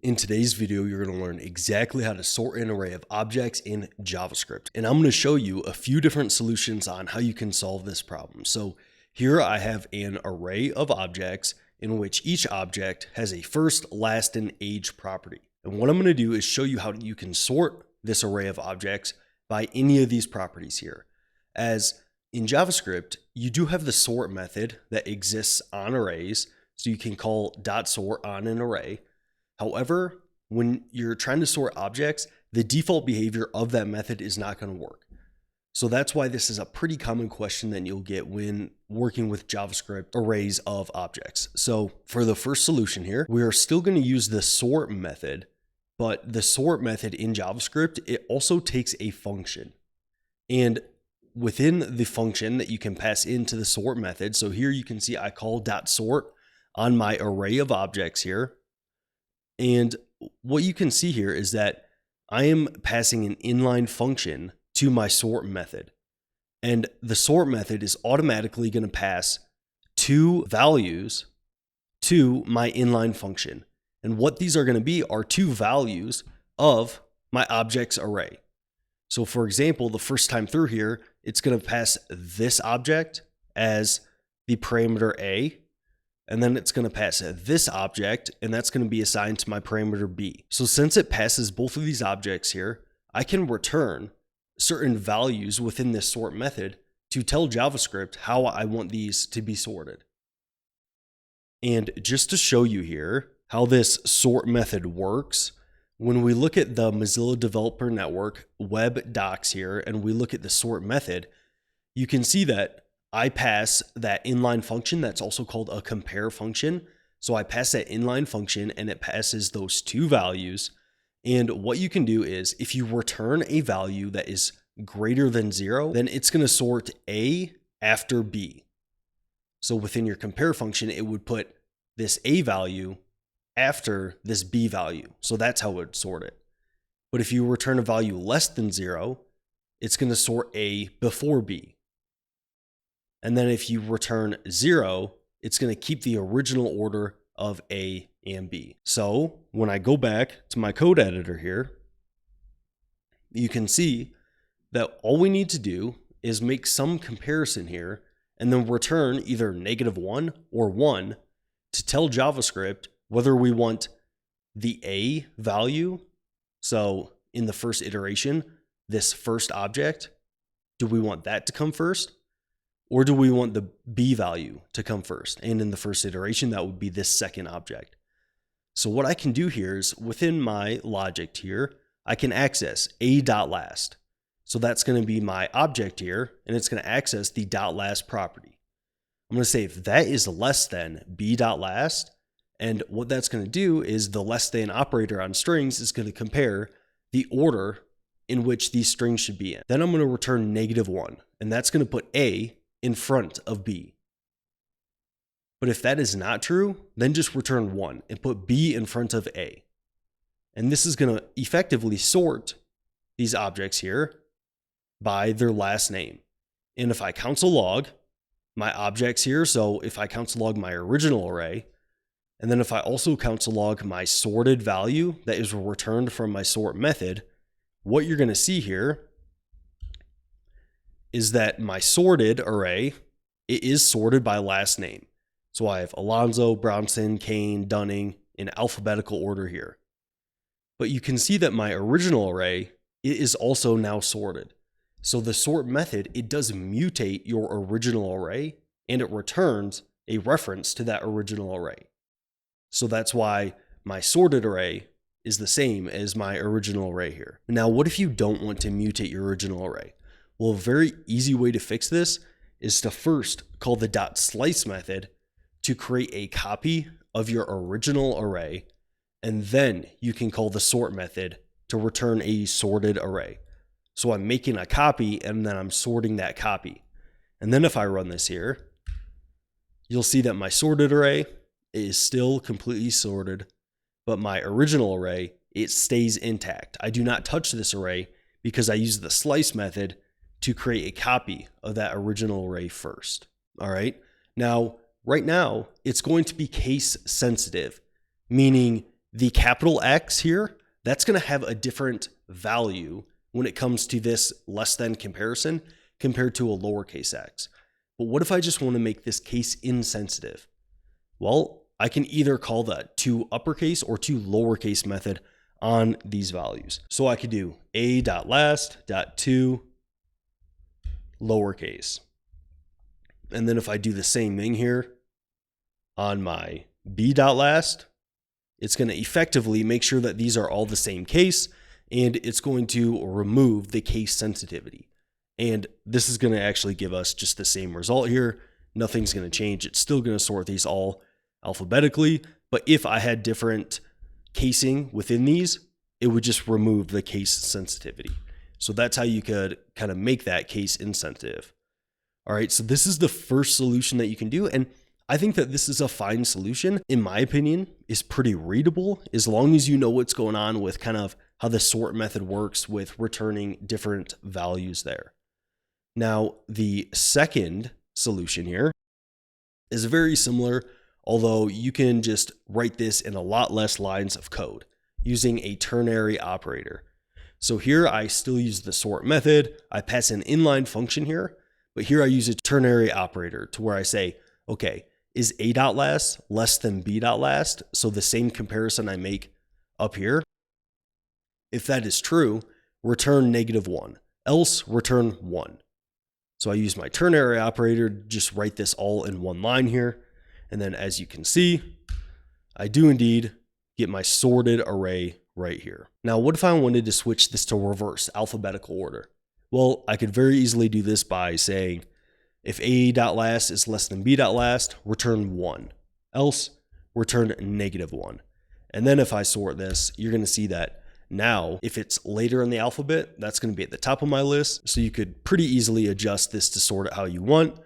In today's video, you're going to learn exactly how to sort an array of objects in JavaScript. And I'm going to show you a few different solutions on how you can solve this problem. So here I have an array of objects in which each object has a first, last, and age property. And what I'm going to do is show you how you can sort this array of objects by any of these properties here. As in JavaScript, you do have the sort method that exists on arrays. So you can call .sort on an array. However, when you're trying to sort objects, the default behavior of that method is not going to work. So that's why this is a pretty common question that you'll get when working with JavaScript arrays of objects. So for the first solution here, we are still going to use the sort method, but the sort method in JavaScript, it also takes a function. And within the function that you can pass into the sort method, so here you can see I call .sort on my array of objects here. And what you can see here is that I am passing an inline function to my sort method. And the sort method is automatically going to pass two values to my inline function. And what these are going to be are two values of my objects array. So for example, the first time through here, it's going to pass this object as the parameter A. And then it's going to pass this object, and that's going to be assigned to my parameter B. So since it passes both of these objects here, I can return certain values within this sort method to tell JavaScript how I want these to be sorted. And just to show you here how this sort method works, when we look at the Mozilla Developer Network web docs here, and we look at the sort method, you can see that I pass that inline function that's also called a compare function. So I pass that inline function and it passes those two values. And what you can do is if you return a value that is greater than 0, then it's going to sort A after B. So within your compare function, it would put this A value after this B value. So that's how it would sort it. But if you return a value less than 0, it's going to sort A before B. And then if you return 0, it's going to keep the original order of A and B. So when I go back to my code editor here, you can see that all we need to do is make some comparison here and then return either -1 or 1 to tell JavaScript whether we want the A value. So in the first iteration, this first object, do we want that to come first? Or do we want the B value to come first? And in the first iteration, that would be this second object. So what I can do here is within my logic here, I can access a.last. So that's going to be my object here, and it's going to access the .last property. I'm going to say if that is less than b.last, and what that's going to do is the less than operator on strings is going to compare the order in which these strings should be in. Then I'm going to return -1, and that's going to put A in front of B. But if that is not true, then just return 1 and put B in front of A. And this is going to effectively sort these objects here by their last name. And if I console log my objects here, so if I console log my original array, and then if I also console log my sorted value that is returned from my sort method, what you're going to see here is that my sorted array, it is sorted by last name. So I have Alonzo, Brownson, Kane, Dunning in alphabetical order here. But you can see that my original array, it is also now sorted. So the sort method, it does mutate your original array and it returns a reference to that original array. So that's why my sorted array is the same as my original array here. Now, what if you don't want to mutate your original array? Well, a very easy way to fix this is to first call the .slice method to create a copy of your original array, and then you can call the sort method to return a sorted array. So I'm making a copy and then I'm sorting that copy. And then if I run this here, you'll see that my sorted array is still completely sorted, but my original array, it stays intact. I do not touch this array because I use the slice method to create a copy of that original array first. All right. Now, right now, it's going to be case sensitive, meaning the capital X here, that's going to have a different value when it comes to this less than comparison compared to a lowercase x. But what if I just want to make this case insensitive? Well, I can either call the to uppercase or to lowercase method on these values. So I could do a.last.to lowercase. And then if I do the same thing here on my b.last, it's going to effectively make sure that these are all the same case, and it's going to remove the case sensitivity. And this is going to actually give us just the same result here. Nothing's going to change. It's still going to sort these all alphabetically, but if I had different casing within these, it would just remove the case sensitivity. So that's how you could kind of make that case insensitive. All right, so this is the first solution that you can do, and I think that this is a fine solution. In my opinion, is pretty readable as long as you know what's going on with kind of how the sort method works with returning different values there. Now, the second solution here is very similar, although you can just write this in a lot less lines of code using a ternary operator. So here I still use the sort method. I pass an inline function here, but here I use a ternary operator to where I say, okay, is a.last less than b.last? So the same comparison I make up here. If that is true, return -1, else return 1. So I use my ternary operator to just write this all in one line here. And then as you can see, I do indeed get my sorted array right here. Now, what if I wanted to switch this to reverse alphabetical order? Well, I could very easily do this by saying, if a.last is less than b.last, return 1, else return -1. And then if I sort this, you're going to see that now, if it's later in the alphabet, that's going to be at the top of my list. So you could pretty easily adjust this to sort it how you want.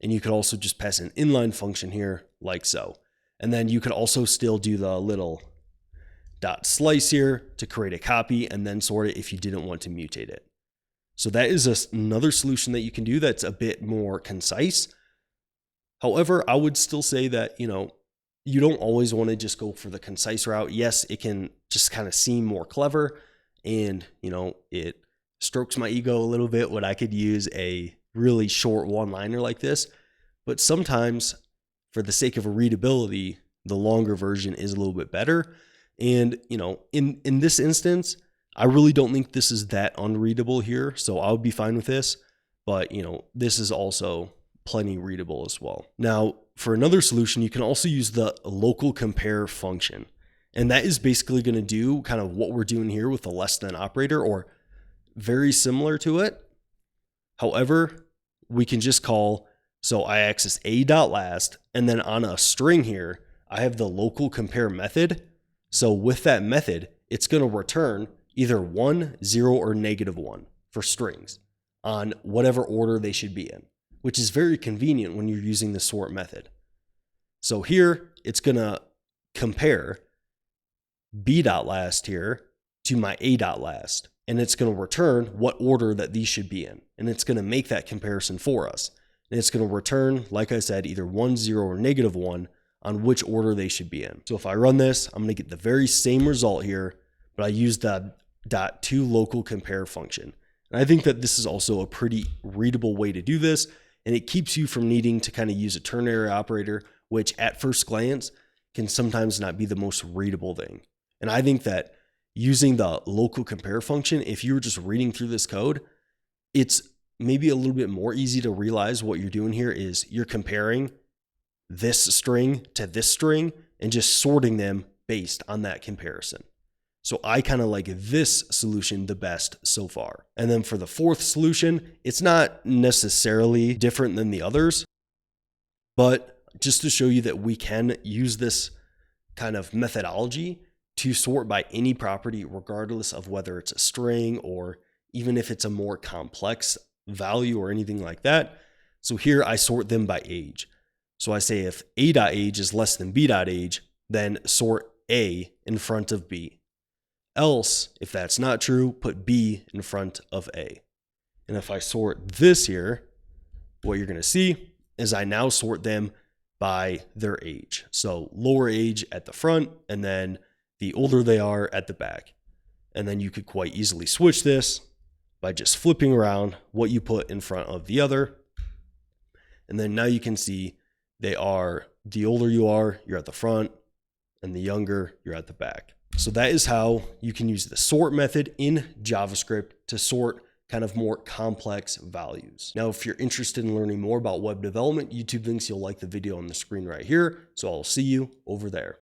And you could also just pass an inline function here like so. And then you could also still do the little dot slice here to create a copy and then sort it if you didn't want to mutate it. So that is another solution that you can do that's a bit more concise. However, I would still say that, you don't always want to just go for the concise route. Yes, it can just kind of seem more clever, and it strokes my ego a little bit when I could use a really short one-liner like this. But sometimes, for the sake of a readability, the longer version is a little bit better. And in this instance, I really don't think this is that unreadable here, so I would be fine with this. But this is also plenty readable as well. Now, for another solution, you can also use the local compare function. And that is basically going to do kind of what we're doing here with the less than operator, or very similar to it. However, we can just call, so I access a.last, and then on a string here, I have the local compare method. So with that method, it's going to return either 1, 0, or -1 for strings on whatever order they should be in, which is very convenient when you're using the sort method. So here, it's going to compare b.last here to my a.last, and it's going to return what order that these should be in, and it's going to make that comparison for us. And it's going to return, like I said, either 1, 0, or -1 on which order they should be in. So if I run this, I'm going to get the very same result here, but I use the .toLocalCompare function. And I think that this is also a pretty readable way to do this, and it keeps you from needing to kind of use a ternary operator, which at first glance can sometimes not be the most readable thing. And I think that using the local compare function, if you were just reading through this code, it's maybe a little bit more easy to realize what you're doing here is you're comparing this string to this string and just sorting them based on that comparison. So I kind of like this solution the best so far. And then for the fourth solution, it's not necessarily different than the others, but just to show you that we can use this kind of methodology to sort by any property, regardless of whether it's a string or even if it's a more complex value or anything like that. So here I sort them by age. So I say if a.age is less than b.age, then sort a in front of b. Else, if that's not true, put b in front of a. And if I sort this here, what you're going to see is I now sort them by their age. So lower age at the front, and then the older they are at the back. And then you could quite easily switch this by just flipping around what you put in front of the other. And then now you can see they are, the older you are, you're at the front, and the younger, you're at the back. So that is how you can use the sort method in JavaScript to sort kind of more complex values. Now, if you're interested in learning more about web development, YouTube links, you'll like the video on the screen right here. So I'll see you over there.